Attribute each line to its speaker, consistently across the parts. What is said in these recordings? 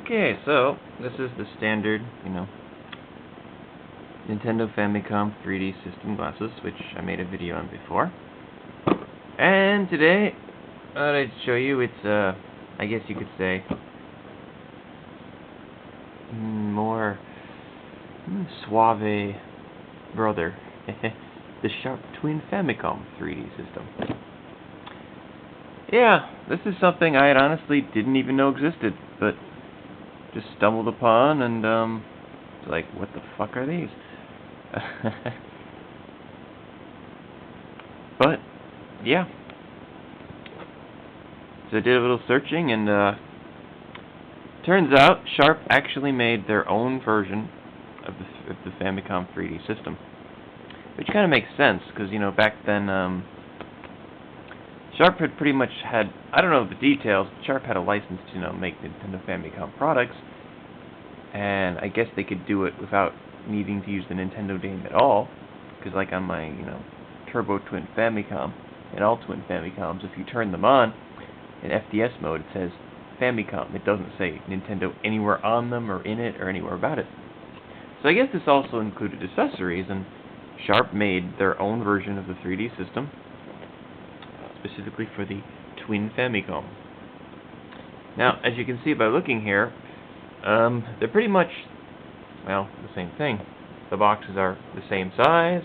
Speaker 1: Okay, so this is the standard, Nintendo Famicom 3D system glasses, which I made a video on before. And today, I thought I'd show you it's, I guess you could say, more suave brother, the Sharp Twin Famicom 3D system. Yeah, this is something I honestly didn't even know existed, but just stumbled upon and, like, what the fuck are these? But, yeah. So I did a little searching, and, turns out Sharp actually made their own version of the Famicom 3D system. Which kind of makes sense, because, back then, Sharp had pretty much had, I don't know the details, but Sharp had a license to, make Nintendo Famicom products, and I guess they could do it without needing to use the Nintendo name at all, because like on my, Turbo Twin Famicom, and all Twin Famicoms, if you turn them on, in FDS mode, it says Famicom. It doesn't say Nintendo anywhere on them, or in it, or anywhere about it. So I guess this also included accessories, and Sharp made their own version of the 3D system, specifically for the Twin Famicom. Now, as you can see by looking here, they're pretty much, well, the same thing. The boxes are the same size.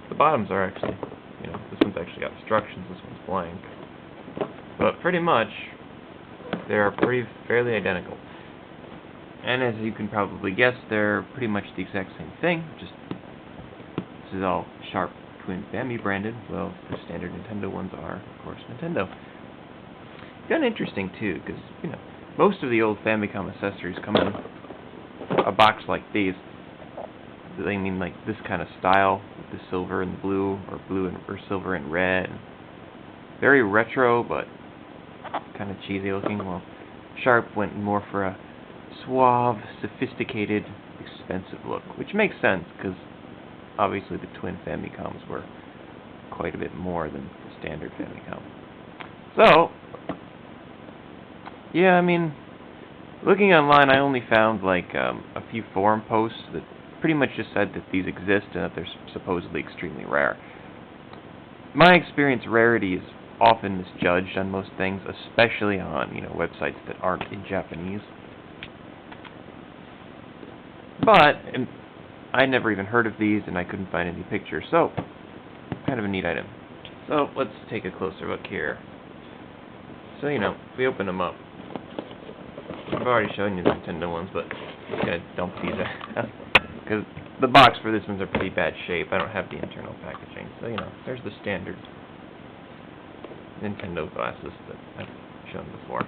Speaker 1: The bottoms are actually, this one's actually got instructions, this one's blank. But pretty much, they're fairly identical. And as you can probably guess, they're pretty much the exact same thing. Just this is all Sharp Twin Fami branded. Well, the standard Nintendo ones are, of course, Nintendo. Kind of interesting too, because most of the old Famicom accessories come in a box like these. I mean, like this kind of style, with the silver and the blue, or silver and red. Very retro, but kind of cheesy looking. Well, Sharp went more for a suave, sophisticated, expensive look, which makes sense because obviously the Twin Famicoms were quite a bit more than the standard Famicom. So, yeah, I mean, looking online, I only found like a few forum posts that pretty much just said that these exist and that they're supposedly extremely rare. My experience, rarity is often misjudged on most things, especially on websites that aren't in Japanese. But I never even heard of these, and I couldn't find any pictures, so kind of a neat item. So let's take a closer look here. So if we open them up, I've already shown you the Nintendo ones, but I'm just gonna dump these out because the box for this one's in pretty bad shape. I don't have the internal packaging, so there's the standard Nintendo glasses that I've shown before.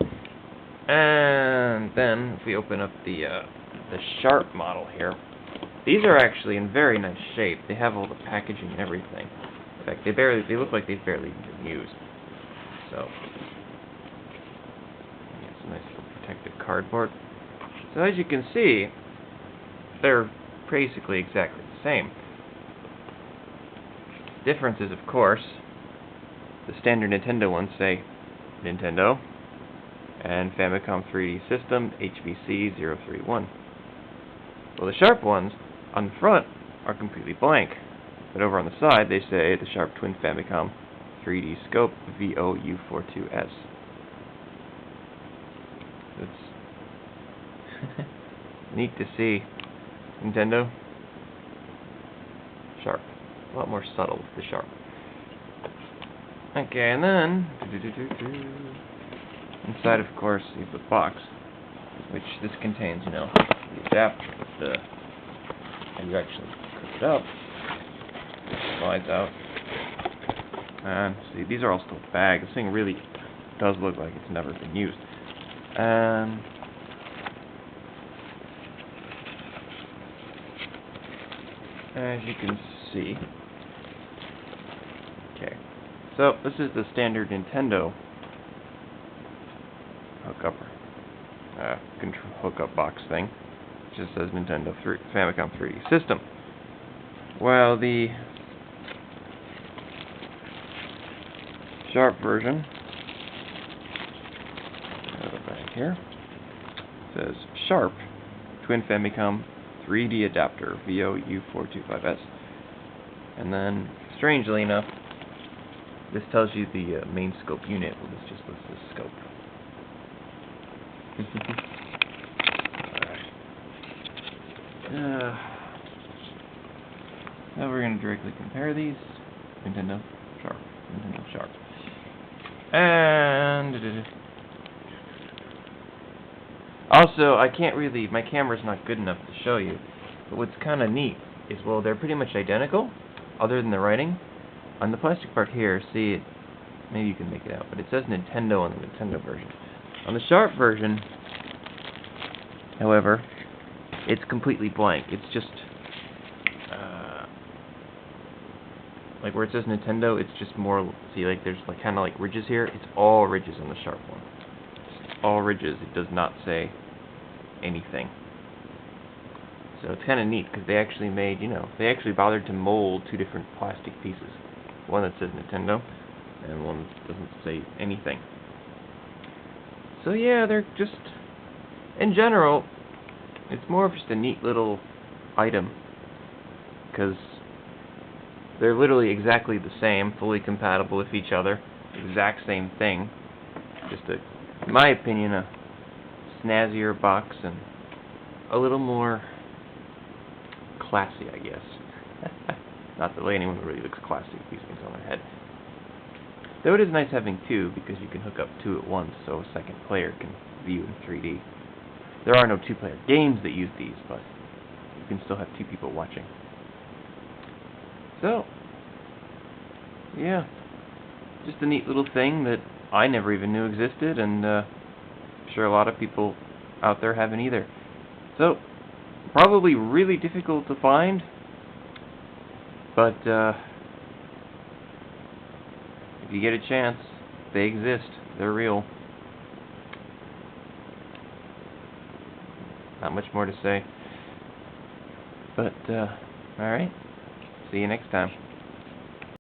Speaker 1: And then if we open up the Sharp model here, these are actually in very nice shape. They have all the packaging and everything. In fact, they look like they've barely been used. So, it's a nice little protective cardboard. So as you can see, they're basically exactly the same. Difference is, of course, the standard Nintendo ones say Nintendo and Famicom 3D System HVC 031. Well, the Sharp ones on the front are completely blank, but over on the side they say the Sharp Twin Famicom 3D Scope VOU42S. It's neat to see. Nintendo, Sharp. A lot more subtle with the Sharp. Okay, and then inside, of course, is the box, which this contains, the adapter, and you actually cook it up. It slides out. And see, these are all still bagged. This thing really does look like it's never been used. As you can see, okay, so this is the standard Nintendo hookup box thing. It just says Nintendo Famicom 3D System. Well, the Sharp version, back here, says Sharp Twin Famicom 3D adapter VOU425S. And then, strangely enough, this tells you the main scope unit. Well, this just lists the scope. Alright. Now we're going to directly compare these. Nintendo Sharp. Nintendo Sharp. And also, I can't really, my camera's not good enough to show you, but what's kind of neat is, well, they're pretty much identical, other than the writing. On the plastic part here, see, maybe you can make it out, but it says Nintendo on the Nintendo version. On the Sharp version, however, it's completely blank. It's just, like where it says Nintendo, it's just more, see, like there's like kind of like ridges here. It's all ridges on the Sharp one. It's all ridges. It does not say anything. So it's kind of neat because they actually made, you know, they actually bothered to mold two different plastic pieces. One that says Nintendo and one that doesn't say anything. So yeah, they're just, in general, it's more of just a neat little item because they're literally exactly the same, fully compatible with each other, exact same thing. Just a, in my opinion, a snazzier box and a little more classy, I guess. Not the way anyone really looks classy with these things on their head. Though it is nice having two, because you can hook up two at once, so a second player can view in 3D. There are no two-player games that use these, but you can still have two people watching. So, yeah, just a neat little thing that I never even knew existed, and I'm sure a lot of people out there haven't either. So, probably really difficult to find, but if you get a chance, they exist. They're real. Not much more to say. But, alright. See you next time.